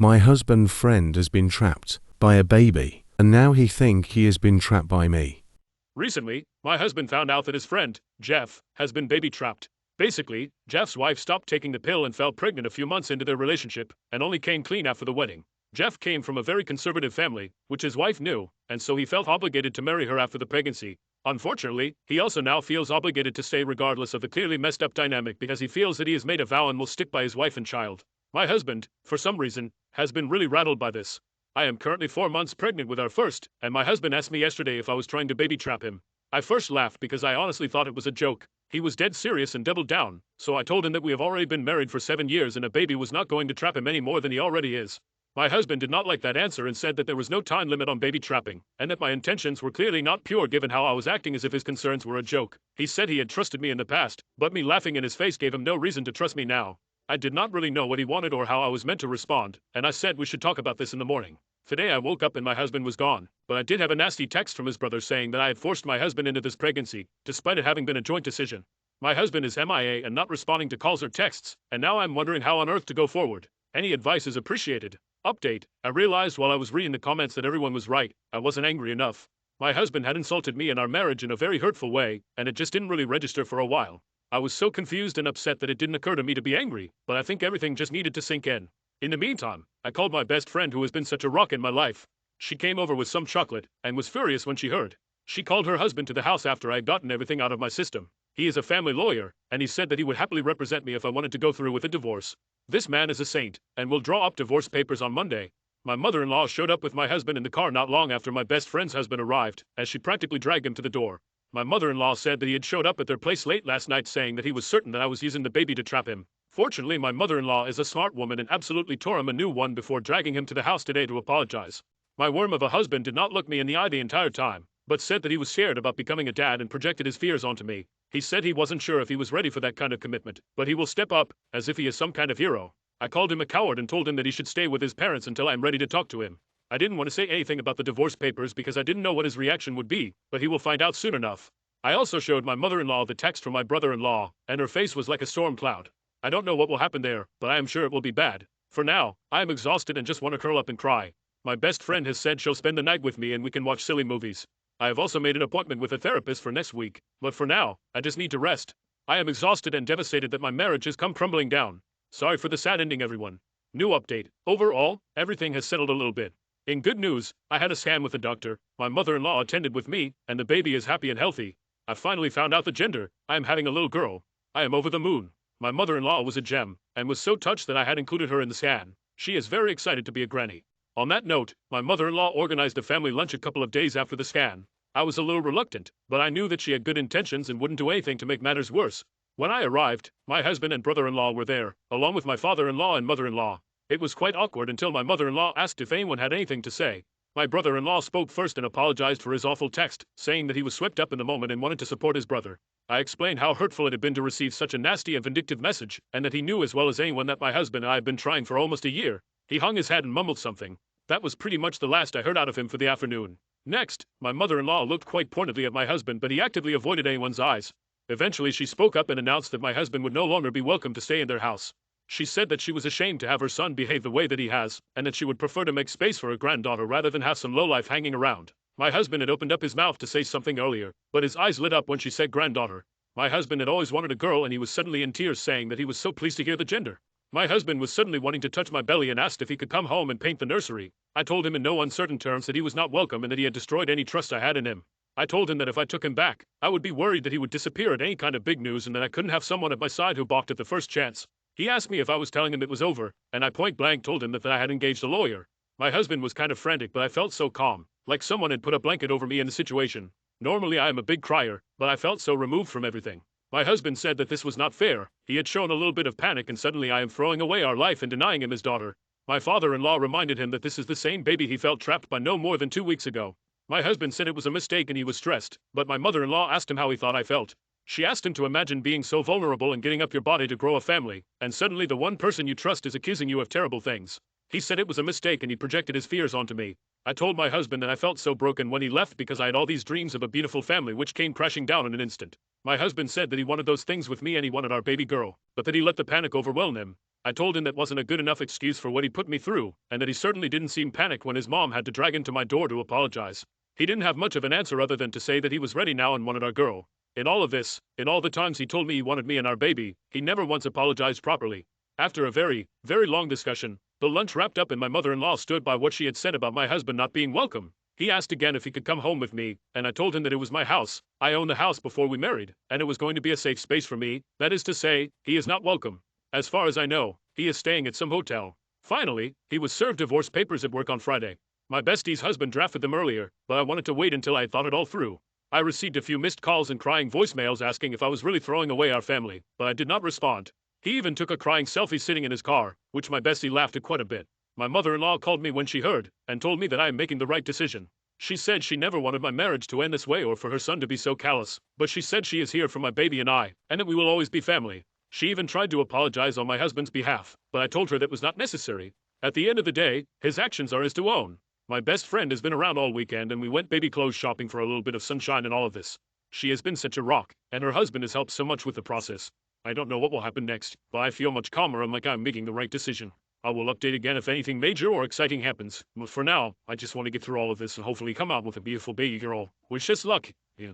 My husband friend has been trapped by a baby, and now he think he has been trapped by me. Recently, my husband found out that his friend, Jeff, has been baby trapped. Basically, Jeff's wife stopped taking the pill and fell pregnant a few months into their relationship, and only came clean after the wedding. Jeff came from a very conservative family, which his wife knew, and so he felt obligated to marry her after the pregnancy. Unfortunately, he also now feels obligated to stay regardless of the clearly messed up dynamic because he feels that he has made a vow and will stick by his wife and child. My husband, for some reason, has been really rattled by this. I am currently 4 months pregnant with our first, and my husband asked me yesterday if I was trying to baby trap him. I first laughed because I honestly thought it was a joke. He was dead serious and doubled down, so I told him that we have already been married for 7 years and a baby was not going to trap him any more than he already is. My husband did not like that answer and said that there was no time limit on baby trapping, and that my intentions were clearly not pure given how I was acting as if his concerns were a joke. He said he had trusted me in the past, but me laughing in his face gave him no reason to trust me now. I did not really know what he wanted or how I was meant to respond, and I said we should talk about this in the morning. Today I woke up and my husband was gone, but I did have a nasty text from his brother saying that I had forced my husband into this pregnancy, despite it having been a joint decision. My husband is MIA and not responding to calls or texts, and now I'm wondering how on earth to go forward. Any advice is appreciated. Update: I realized while I was reading the comments that everyone was right. I wasn't angry enough. My husband had insulted me and our marriage in a very hurtful way, and it just didn't really register for a while. I was so confused and upset that it didn't occur to me to be angry, but I think everything just needed to sink in. In the meantime, I called my best friend who has been such a rock in my life. She came over with some chocolate, and was furious when she heard. She called her husband to the house after I had gotten everything out of my system. He is a family lawyer, and he said that he would happily represent me if I wanted to go through with a divorce. This man is a saint, and will draw up divorce papers on Monday. My mother-in-law showed up with my husband in the car not long after my best friend's husband arrived, as she practically dragged him to the door. My mother-in-law said that he had showed up at their place late last night saying that he was certain that I was using the baby to trap him. Fortunately, my mother-in-law is a smart woman and absolutely tore him a new one before dragging him to the house today to apologize. My worm of a husband did not look me in the eye the entire time, but said that he was scared about becoming a dad and projected his fears onto me. He said he wasn't sure if he was ready for that kind of commitment, but he will step up, as if he is some kind of hero. I called him a coward and told him that he should stay with his parents until I am ready to talk to him. I didn't want to say anything about the divorce papers because I didn't know what his reaction would be, but he will find out soon enough. I also showed my mother-in-law the text from my brother-in-law, and her face was like a storm cloud. I don't know what will happen there, but I am sure it will be bad. For now, I am exhausted and just want to curl up and cry. My best friend has said she'll spend the night with me and we can watch silly movies. I have also made an appointment with a therapist for next week, but for now, I just need to rest. I am exhausted and devastated that my marriage has come crumbling down. Sorry for the sad ending, everyone. New update: overall, everything has settled a little bit. In good news, I had a scan with the doctor, my mother-in-law attended with me, and the baby is happy and healthy. I finally found out the gender. I am having a little girl. I am over the moon. My mother-in-law was a gem, and was so touched that I had included her in the scan. She is very excited to be a granny. On that note, my mother-in-law organized a family lunch a couple of days after the scan. I was a little reluctant, but I knew that she had good intentions and wouldn't do anything to make matters worse. When I arrived, my husband and brother-in-law were there, along with my father-in-law and mother-in-law. It was quite awkward until my mother-in-law asked if anyone had anything to say. My brother-in-law spoke first and apologized for his awful text, saying that he was swept up in the moment and wanted to support his brother. I explained how hurtful it had been to receive such a nasty and vindictive message, and that he knew as well as anyone that my husband and I had been trying for almost a year. He hung his head and mumbled something. That was pretty much the last I heard out of him for the afternoon. Next, my mother-in-law looked quite pointedly at my husband, but he actively avoided anyone's eyes. Eventually she spoke up and announced that my husband would no longer be welcome to stay in their house. She said that she was ashamed to have her son behave the way that he has, and that she would prefer to make space for her granddaughter rather than have some lowlife hanging around. My husband had opened up his mouth to say something earlier, but his eyes lit up when she said granddaughter. My husband had always wanted a girl and he was suddenly in tears saying that he was so pleased to hear the gender. My husband was suddenly wanting to touch my belly and asked if he could come home and paint the nursery. I told him in no uncertain terms that he was not welcome and that he had destroyed any trust I had in him. I told him that if I took him back, I would be worried that he would disappear at any kind of big news and that I couldn't have someone at my side who balked at the first chance. He asked me if I was telling him it was over, and I point blank told him that I had engaged a lawyer. My husband was kind of frantic, but I felt so calm, like someone had put a blanket over me in the situation. Normally I am a big crier, but I felt so removed from everything. My husband said that this was not fair. He had shown a little bit of panic and suddenly I am throwing away our life and denying him his daughter. My father-in-law reminded him that this is the same baby he felt trapped by no more than 2 weeks ago. My husband said it was a mistake and he was stressed, but my mother-in-law asked him how he thought I felt. She asked him to imagine being so vulnerable and getting up your body to grow a family, and suddenly the one person you trust is accusing you of terrible things. He said it was a mistake and he projected his fears onto me. I told my husband that I felt so broken when he left because I had all these dreams of a beautiful family which came crashing down in an instant. My husband said that he wanted those things with me and he wanted our baby girl, but that he let the panic overwhelm him. I told him that wasn't a good enough excuse for what he put me through, and that he certainly didn't seem panicked when his mom had to drag him to my door to apologize. He didn't have much of an answer other than to say that he was ready now and wanted our girl. In all of this, in all the times he told me he wanted me and our baby, he never once apologized properly. After a very, very long discussion, the lunch wrapped up and my mother-in-law stood by what she had said about my husband not being welcome. He asked again if he could come home with me, and I told him that it was my house. I owned the house before we married, and it was going to be a safe space for me. That is to say, he is not welcome. As far as I know, he is staying at some hotel. Finally, he was served divorce papers at work on Friday. My bestie's husband drafted them earlier, but I wanted to wait until I had thought it all through. I received a few missed calls and crying voicemails asking if I was really throwing away our family, but I did not respond. He even took a crying selfie sitting in his car, which my bestie laughed at quite a bit. My mother-in-law called me when she heard, and told me that I am making the right decision. She said she never wanted my marriage to end this way or for her son to be so callous, but she said she is here for my baby and I, and that we will always be family. She even tried to apologize on my husband's behalf, but I told her that was not necessary. At the end of the day, his actions are his to own. My best friend has been around all weekend and we went baby clothes shopping for a little bit of sunshine in all of this. She has been such a rock, and her husband has helped so much with the process. I don't know what will happen next, but I feel much calmer and like I'm making the right decision. I will update again if anything major or exciting happens, but for now, I just want to get through all of this and hopefully come out with a beautiful baby girl. Wish us luck. Yeah.